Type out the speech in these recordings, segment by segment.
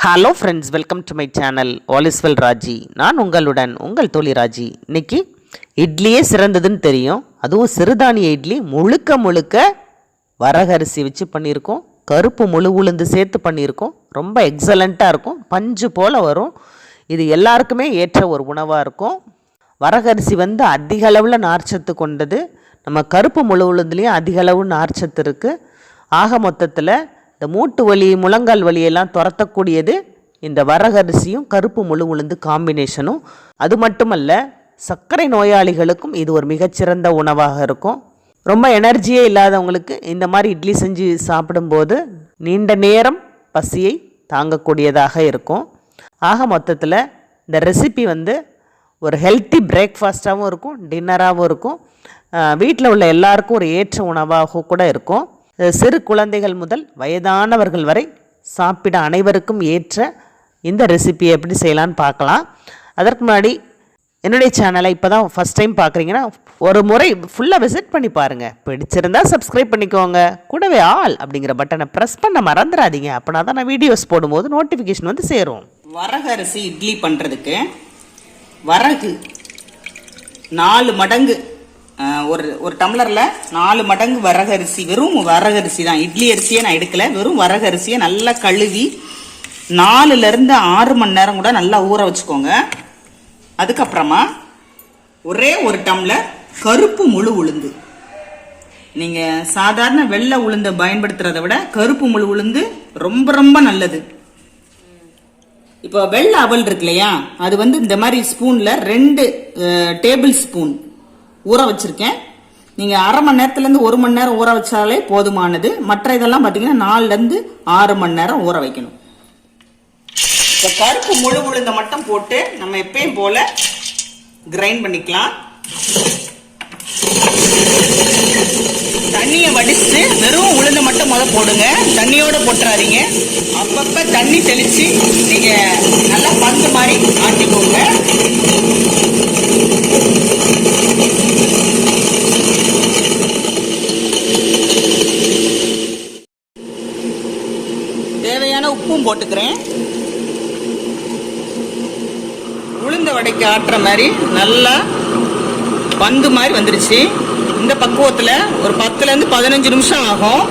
Hello friends, welcome to my channel all is well Raji. நான் உங்கள் தோழி ராஜி. இன்றைக்கி இட்லியே சிறந்ததுன்னு தெரியும். அதுவும் சிறுதானிய இட்லி முழுக்க வரகரிசி வச்சு பண்ணியிருக்கோம். கருப்பு முழு உளுந்து சேர்த்து பண்ணியிருக்கோம். ரொம்ப எக்ஸலண்ட்டாக இருக்கும். பஞ்சு போல் வரும். இது எல்லாருக்குமே ஏற்ற ஒரு உணவாக இருக்கும். வரகரிசி அதிக அளவில் நார்ச்சத்து கொண்டது. நம்ம கருப்பு முழு உளுந்துலேயும் அதிக அளவு நார்ச்சத்து இருக்குது. ஆக மொத்தத்தில் இந்த மூட்டு வலி, முழங்கால் வலியெல்லாம் துரத்தக்கூடியது இந்த வரகரிசியும் கருப்பு முழு உளுந்து காம்பினேஷனும். அது மட்டுமல்ல, சர்க்கரை நோயாளிகளுக்கும் இது ஒரு மிகச்சிறந்த உணவாக இருக்கும். ரொம்ப எனர்ஜியே இல்லாதவங்களுக்கு இந்த மாதிரி இட்லி செஞ்சு சாப்பிடும்போது நீண்ட நேரம் பசியை தாங்கக்கூடியதாக இருக்கும். ஆக மொத்தத்தில் இந்த ரெசிபி ஒரு ஹெல்த்தி பிரேக்ஃபாஸ்ட்டாகவும் இருக்கும், டின்னராகவும் இருக்கும். வீட்டில் உள்ள எல்லாருக்கும் ஒரு ஏற்ற உணவாக கூட இருக்கும். சிறு குழந்தைகள் முதல் வயதானவர்கள் வரை சாப்பிட அனைவருக்கும் ஏற்ற இந்த ரெசிபி எப்படி செய்யலான்னு பார்க்கலாம். அதற்கு முன்னாடி என்னுடைய சேனலை இப்போ தான் ஃபஸ்ட் டைம் பார்க்குறீங்கன்னா ஒரு முறை ஃபுல்லாக விசிட் பண்ணி பாருங்கள். பிடிச்சிருந்தால் சப்ஸ்கிரைப் பண்ணிக்கோங்க. கூடவே ஆல் அப்படிங்கிற பட்டனை ப்ரெஸ் பண்ண மறந்துடாதீங்க. அப்படின்னா தான் நான் வீடியோஸ் போடும்போது நோட்டிஃபிகேஷன் சேரும். வரகரிசி இட்லி பண்ணுறதுக்கு வரகு 4 மடங்கு, ஒரு டம்ளரில் 4 மடங்கு வரகரிசி, வெறும் வரகரிசி தான், இட்லி அரிசியே நான் எடுக்கல, வெறும் வரகரிசியை நல்லா கழுவி 4லேருந்து 6 மணி நேரம் கூட நல்லா ஊற வச்சுக்கோங்க. அதுக்கப்புறமா ஒரே ஒரு டம்ளர் கருப்பு முழு உளுந்து. நீங்கள் சாதாரண வெள்ளை உளுந்தை பயன்படுத்துறதை விட கருப்பு முழு உளுந்து ரொம்ப நல்லது. இப்போ வெள்ளை அவல் இருக்கு இல்லையா, அது இந்த மாதிரி ஸ்பூனில் 2 டேபிள் ஸ்பூன் ஊற வச்சிருக்கேன். நீங்கள் அரை மணி நேரத்துலேருந்து 1 மணி நேரம் ஊற வச்சாலே போதுமானது. மற்ற இதெல்லாம் பார்த்தீங்கன்னா 4லேருந்து 6 மணி நேரம் ஊற வைக்கணும். இப்போ கருப்பு முழு உளுந்தை மட்டும் போட்டு நம்ம எப்பயும் போல கிரைண்ட் பண்ணிக்கலாம். தண்ணியை வடித்து வெறும் உளுந்தை மட்டும் போடுங்க, தண்ணியோட போட்டுறாதீங்க. அப்பப்போ தண்ணி தெளித்து நீங்கள் நல்லா பந்து மாதிரி ஆட்டிக்கோங்க. தேவையான உப்பும் போட்டுக்கிறேன். உளுந்த வடைக்கு ஆட்டுற மாதிரி நல்லா பந்து மாதிரி வந்துருச்சு. இந்த பக்குவத்தில் ஒரு 10லேருந்து 15 நிமிஷம் ஆகும்.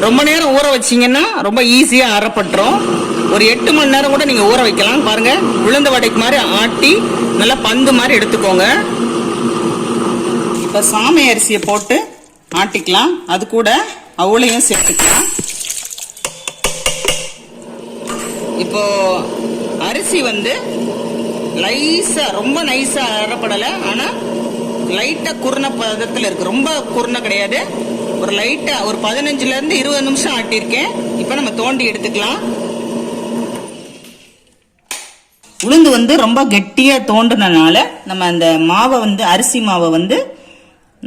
ரொம்ப நேரம் ஊற வச்சிங்கன்னா ரொம்ப ஈஸியாக அரைப்பட்டுரும். ஒரு 8 மணி நேரம் கூட நீங்கள் ஊற வைக்கலாம். பாருங்கள், உளுந்த வடைக்கு மாதிரி ஆட்டி நல்லா பந்து மாதிரி எடுத்துக்கோங்க. இப்போ சாமை அரிசியை போட்டு ஆட்டிக்கலாம். அது கூட அவளையும் சேர்த்துக்கலாம். இப்போ அரிசி லைஸா, ரொம்ப நைஸா அரைப்படலை, ஆனால் லைட்டா குருண பதத்தில் இருக்கு. ரொம்ப குருண கிடையாது, ஒரு லைட்டா ஒரு 15லேருந்து 20 நிமிஷம் ஆட்டியிருக்கேன். இப்போ நம்ம தோண்டி எடுத்துக்கலாம். உளுந்து ரொம்ப கெட்டியா தோண்டுனனால நம்ம அந்த மாவை அரிசி மாவை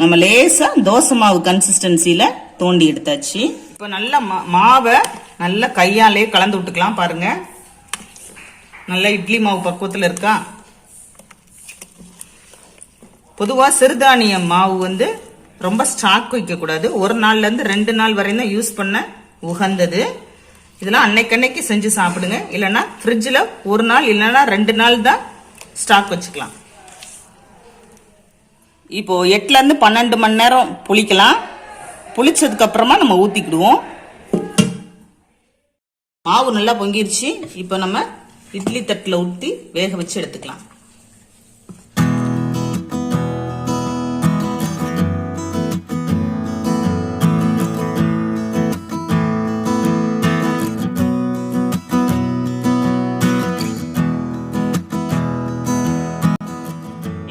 நம்ம லேசா தோசை மாவு கன்சிஸ்டன்சியில தோண்டி எடுத்தாச்சு. இப்போ நல்லா மாவை நல்லா கையாலே கலந்து விட்டுக்கலாம். பாருங்க, நல்லா இட்லி மாவு பக்குவத்தில் இருக்கா. பொதுவாக சிறுதானிய மாவு ரொம்ப ஸ்டாக் வைக்கக்கூடாது. 1 நாள்லேருந்து 2 நாள் வரையும் தான் யூஸ் பண்ண உகந்தது. இதெல்லாம் அன்னைக்கு செஞ்சு சாப்பிடுங்க. இல்லைன்னா ஃப்ரிட்ஜில் 1 நாள் இல்லைன்னா 2 நாள் தான் ஸ்டாக் வச்சுக்கலாம். இப்போ 8லேருந்து 12 மணி நேரம் புளிக்கலாம். புளிச்சதுக்கு அப்புறமா நம்ம ஊற்றிக்கிடுவோம். மாவு நல்லா பொங்கிருச்சு. இப்போ நம்ம இட்லி தட்டில் ஊற்றி வேக வச்சு எடுத்துக்கலாம்.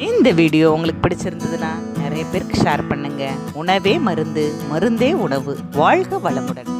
இந்த வீடியோ உங்களுக்கு பிடிச்சிருந்ததுன்னா நிறைய பேருக்கு ஷேர் பண்ணுங்க. உணவே மருந்து, மருந்தே உணவு. வாழ்க வளமுடன்.